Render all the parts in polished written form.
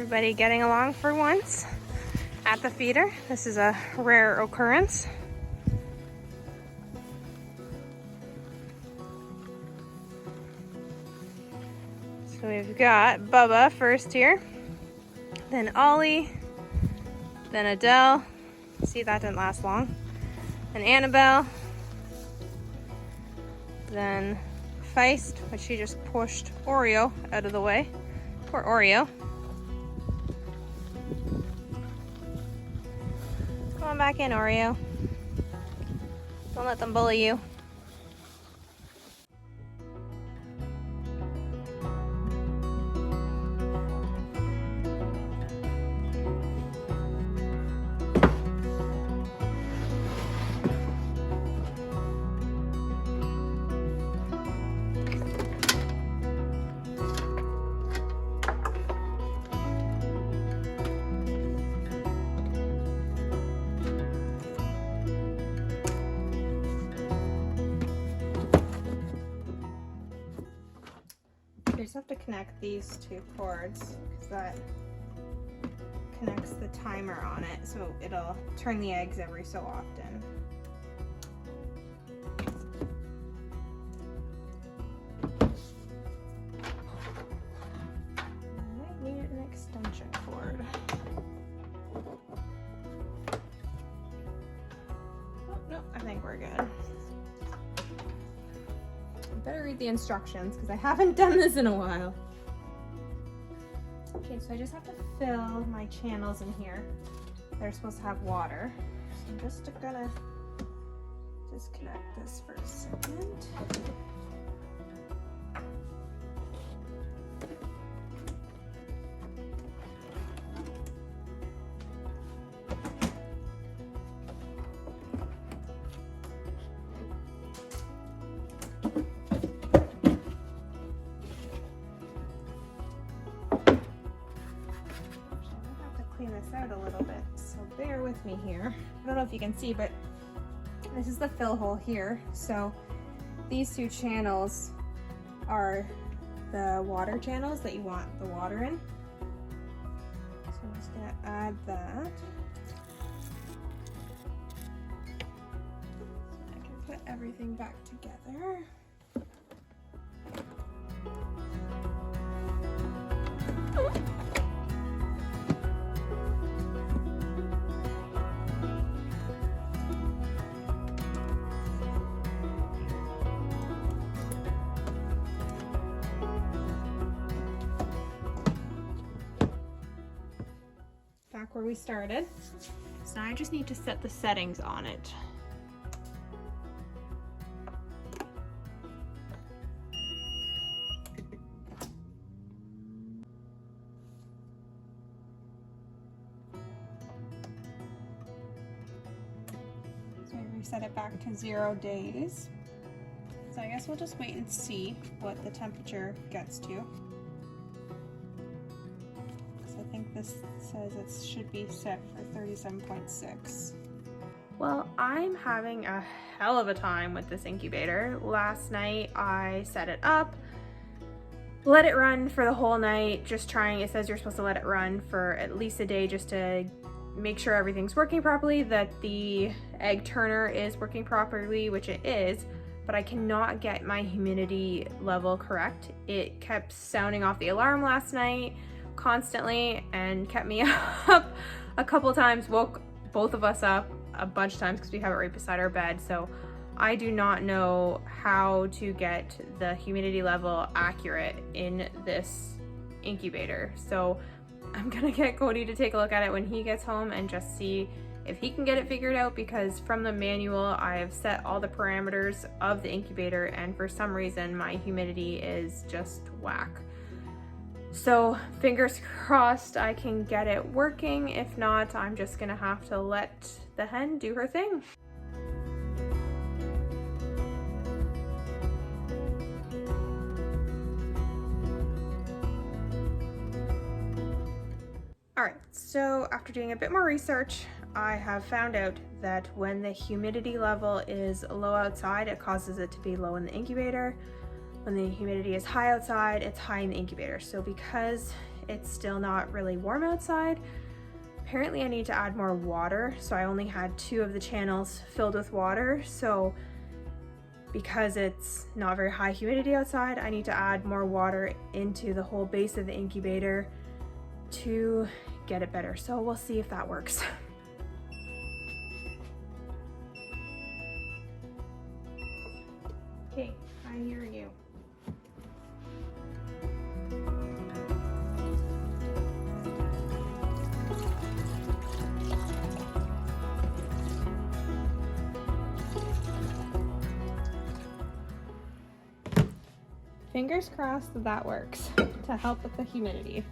Everybody getting along for once at the feeder. This is a rare occurrence. So we've got Bubba first here, then Ollie, then Adele. See, that didn't last long. Then Annabelle, then Feist, which she just pushed Oreo out of the way. Poor Oreo. Come on back in, Oreo. Don't let them bully you. You just have to connect these two cords because that connects the timer on it, so it'll turn the eggs every so often. I might need an extension cord. Oh, no, I think we're good. Better read the instructions because I haven't done this in a while. Okay, so I just have to fill my channels in here. They're supposed to have water. So I'm just gonna disconnect this for a second. Clean this out a little bit, so bear with me here. I don't know if you can see, but this is the fill hole here. So these two channels are the water channels that you want the water in. So I'm just gonna add that. So I can put everything back together. Back where we started. So now I just need to set the settings on it. So I reset it back to 0 days. So I guess we'll just wait and see what the temperature gets to. I think this says it should be set for 37.6. Well, I'm having a hell of a time with this incubator. Last night I set it up, let it run for the whole night, just trying, it says you're supposed to let it run for at least a day just to make sure everything's working properly, that the egg turner is working properly, which it is, but I cannot get my humidity level correct. It kept sounding off the alarm last night constantly and kept me up a couple times, woke both of us up a bunch of times because we have it right beside our bed. So I do not know how to get the humidity level accurate in this incubator. So I'm gonna get Cody to take a look at it when he gets home and just see if he can get it figured out, because from the manual I have set all the parameters of the incubator and for some reason my humidity is just whack. So fingers crossed I can get it working. If not, I'm just gonna have to let the hen do her thing. All right, so after doing a bit more research, I have found out that when the humidity level is low outside, it causes it to be low in the incubator. When the humidity is high outside, it's high in the incubator. So because it's still not really warm outside. Apparently I need to add more water, so I only had 2 of the channels filled with water. So because it's not very high humidity outside, I need to add more water into the whole base of the incubator to get it better. So we'll see if that works. Okay, I hear you. Fingers crossed that that works to help with the humidity.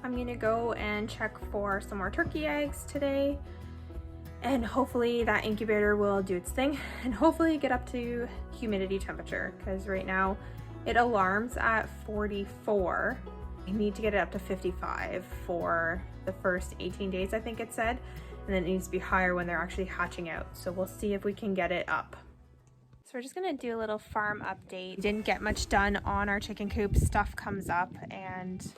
I'm gonna go and check for some more turkey eggs today, and hopefully that incubator will do its thing and hopefully get up to humidity temperature, because right now it alarms at 44. I need to get it up to 55 for the first 18 days, I think it said, and then it needs to be higher when they're actually hatching out. So we'll see if we can get it up. So we're just gonna do a little farm update. Didn't get much done on our chicken coop. Stuff comes up and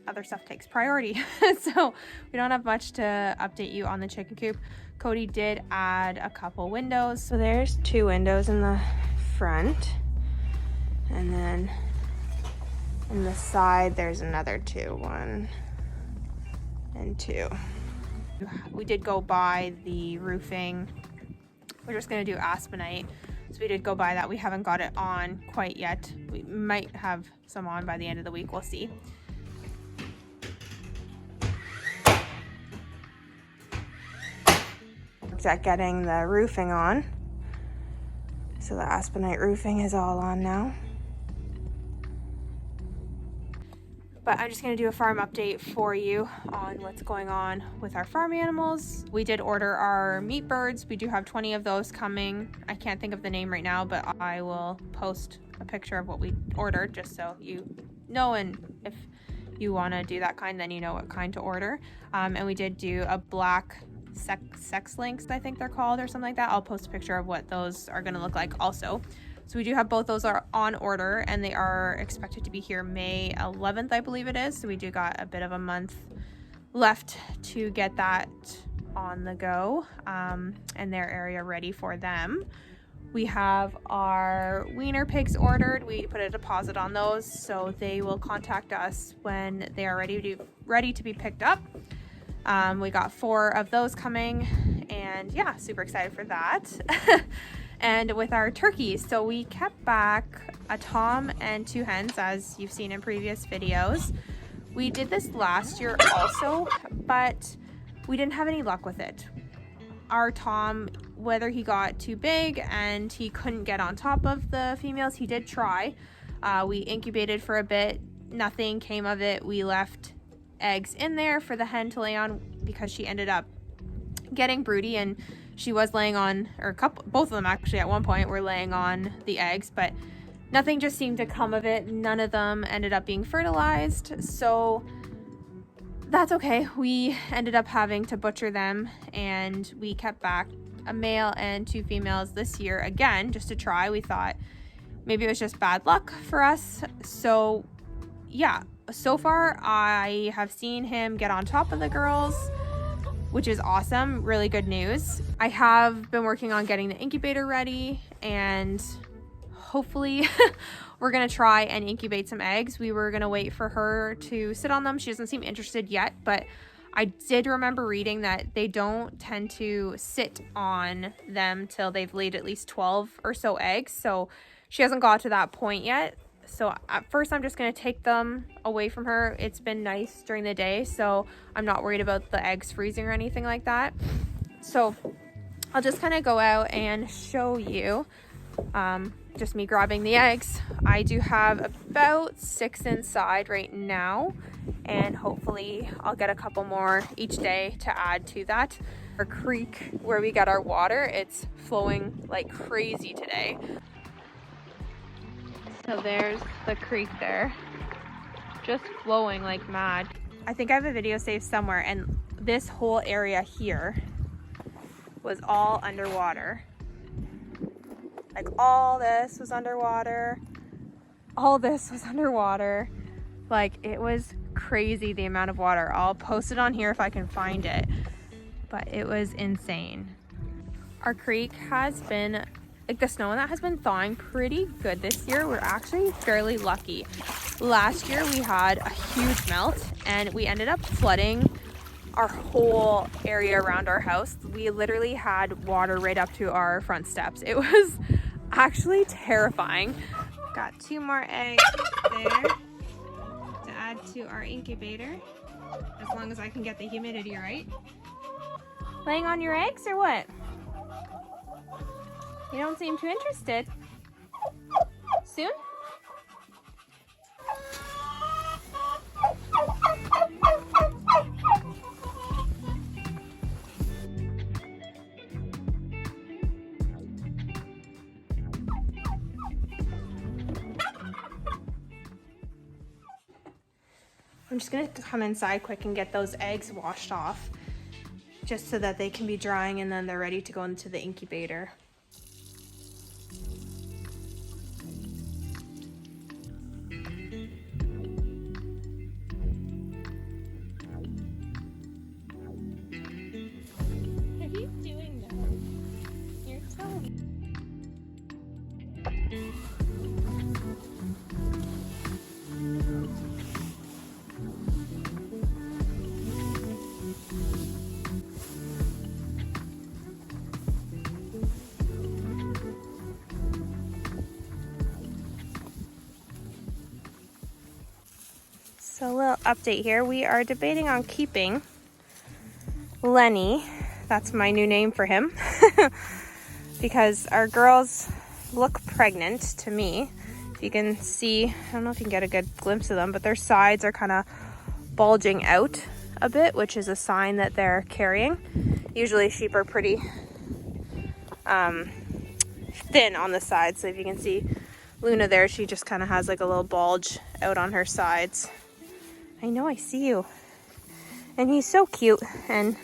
other stuff takes priority. So we don't have much to update you on the chicken coop. Cody did add a couple windows. So there's 2 windows in the front, and then in the side there's another 2, 1 and 2. We did go by the roofing. We're just gonna do aspenite. So we did go by that. We haven't got it on quite yet. We might have some on by the end of the week, we'll see. Looked at getting the roofing on. So the aspenite roofing is all on now. But I'm just gonna do a farm update for you on what's going on with our farm animals. We did order our meat birds. We do have 20 of those coming. I can't think of the name right now, but I will post a picture of what we ordered just so you know, and if you wanna do that kind, then you know what kind to order. And we did do a black sex links, I think they're called, or something like that. I'll post a picture of what those are gonna look like also. So we do have both those are on order, and they are expected to be here May 11th, I believe it is. So we do got a bit of a month left to get that on the go, and their area ready for them. We have our wiener pigs ordered. We put a deposit on those, so they will contact us when they are ready to be picked up. We got 4 of those coming, and yeah, super excited for that. And with our turkeys, so we kept back a tom and 2 hens, as you've seen in previous videos. We did this last year also, but we didn't have any luck with it. Our tom, whether he got too big and he couldn't get on top of the females, he did try. We incubated for a bit, nothing came of it. We left eggs in there for the hen to lay on because she ended up getting broody, and she was laying on, or both of them actually at one point were laying on the eggs, but nothing just seemed to come of it. None of them ended up being fertilized, so that's okay. We ended up having to butcher them, and we kept back a male and 2 females this year again, just to try. We thought maybe it was just bad luck for us. So yeah, so far I have seen him get on top of the girls, which is awesome, really good news. I have been working on getting the incubator ready, and hopefully we're gonna try and incubate some eggs. We were gonna wait for her to sit on them. She doesn't seem interested yet, but I did remember reading that they don't tend to sit on them till they've laid at least 12 or so eggs. So she hasn't got to that point yet. So at first I'm just going to take them away from her. It's been nice during the day, so I'm not worried about the eggs freezing or anything like that. So I'll just kind of go out and show you just me grabbing the eggs. I do have about 6 inside right now, and hopefully I'll get a couple more each day to add to that. Our creek where we get our water, it's flowing like crazy today. So there's the creek there, just flowing like mad. I think I have a video saved somewhere, and this whole area here was all underwater. Like all this was underwater, all this was underwater. Like, it was crazy the amount of water. I'll post it on here if I can find it, but it was insane. Our creek has been, like, the snow in that has been thawing pretty good this year. We're actually fairly lucky. Last year we had a huge melt and we ended up flooding our whole area around our house. We literally had water right up to our front steps. It was actually terrifying. Got 2 more eggs there to add to our incubator, as long as I can get the humidity right. Laying on your eggs or what? You don't seem too interested. Soon? I'm just gonna come inside quick and get those eggs washed off, just so that they can be drying and then they're ready to go into the incubator. What are you doing now? You're telling me. So a little update here. We are debating on keeping Lenny. That's my new name for him. Because our girls look pregnant to me. If you can see, I don't know if you can get a good glimpse of them, but their sides are kind of bulging out a bit, which is a sign that they're carrying. Usually sheep are pretty thin on the sides. So if you can see Luna there, she just kind of has like a little bulge out on her sides. I know, I see you. And he's so cute and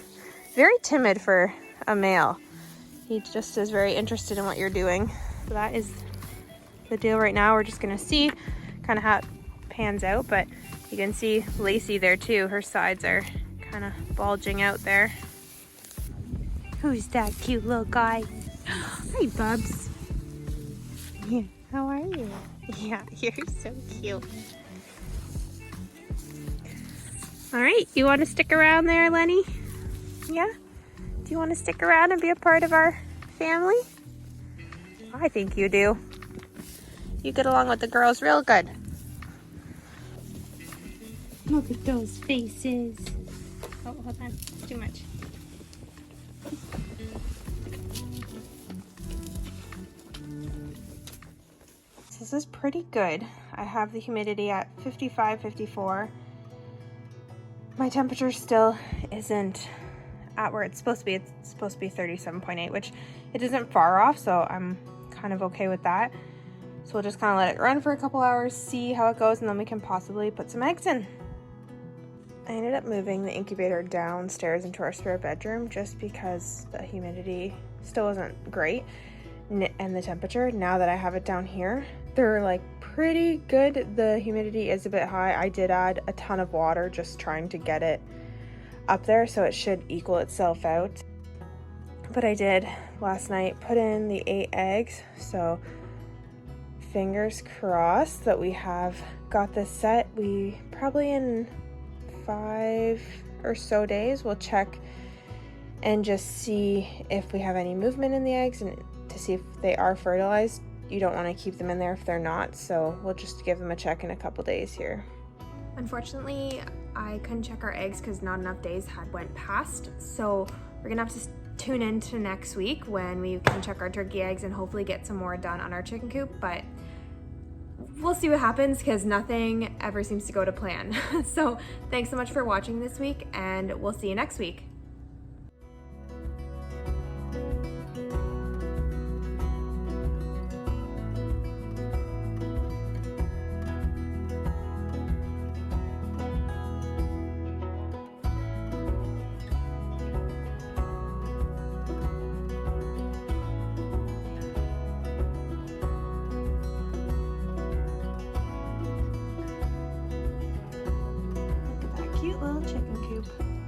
very timid for a male. He just is very interested in what you're doing. So that is the deal right now. We're just gonna see kind of how it pans out, but you can see Lacey there too. Her sides are kind of bulging out there. Who's that cute little guy? Hi, Bubs. Yeah, how are you? Yeah, you're so cute. All right, you want to stick around there, Lenny? Yeah? Do you want to stick around and be a part of our family? I think you do. You get along with the girls real good. Look at those faces. Oh, hold on, it's too much. So this is pretty good. I have the humidity at 55, 54. My temperature still isn't at where it's supposed to be. It's supposed to be 37.8, which it isn't far off, so I'm kind of okay with that. So we'll just kind of let it run for a couple hours, see how it goes, and then we can possibly put some eggs in. I ended up moving the incubator downstairs into our spare bedroom just because the humidity still wasn't great and the temperature. Now that I have it down here, they're like pretty good. The humidity is a bit high. I did add a ton of water just trying to get it up there, so it should equal itself out. But I did last night put in the 8 eggs, so fingers crossed that we have got this set. We probably in 5 or so days we'll check and just see if we have any movement in the eggs and to see if they are fertilized. You don't want to keep them in there if they're not, so we'll just give them a check in a couple days here. Unfortunately, I couldn't check our eggs because not enough days had went past, so we're gonna have to tune in to next week when we can check our turkey eggs and hopefully get some more done on our chicken coop, but we'll see what happens because nothing ever seems to go to plan. So thanks so much for watching this week, and we'll see you next week. cute little chicken coop.